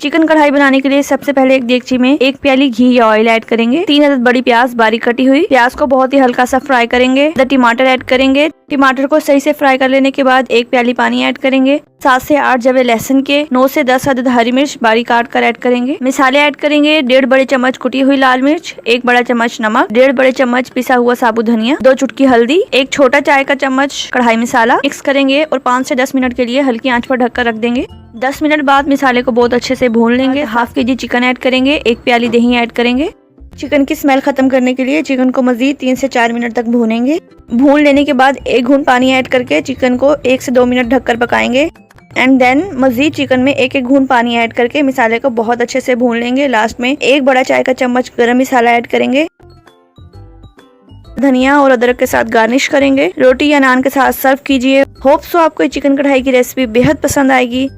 Chicken कढ़ाई बनाने के लिए सबसे पहले एक देगची में 1 प्याली घी या ऑयल ऐड करेंगे। 3 अदद बड़ी प्याज बारीक कटी हुई। प्याज को बहुत ही हल्का सा फ्राई करेंगे। टमाटर ऐड करेंगे। टमाटर को सही से फ्राई कर लेने के बाद 1 प्याली पानी ऐड करेंगे। 7 से 8 जवे लहसुन के, 9 से 10 अदद हरी मिर्च बारीक काट कर ऐड करेंगे। मसाले ऐड करेंगे। 1.5 बड़े चम्मच कुटी हुई लाल मिर्च, 1 बड़ा चम्मच नमक, 1.5 बड़े चम्मच पिसा हुआ साबुत धनिया, 2 चुटकी हल्दी, 1 छोटा चाय का चम्मच कढ़ाई मसाला मिक्स करेंगे और 5 से 10 मिनट के लिए हल्की आंच पर ढककर रख देंगे। 10 मिनट बाद मसाले को बहुत अच्छे से भून लेंगे। हाफ केजी चिकन ऐड करेंगे। 1 प्याली दही ऐड करेंगे। चिकन की स्मेल खत्म करने के लिए चिकन को मजीद 3 से 4 मिनट तक भूनेंगे। भून लेने के बाद 1 घूंट पानी ऐड करके चिकन को 1 से 2 मिनट ढककर पकाएंगे। एंड देन मजीद चिकन में 1-1 घूंट पानी ऐड करके मसाले को बहुत अच्छे से भून लेंगे। लास्ट में 1 बड़ा चाय का चम्मच गरम मसाला ऐड करेंगे। धनिया और अदरक के साथ गार्निश करेंगे। रोटी या नान के साथ सर्व कीजिए। होप सो आपको चिकन कढ़ाई की रेसिपी बेहद पसंद आएगी।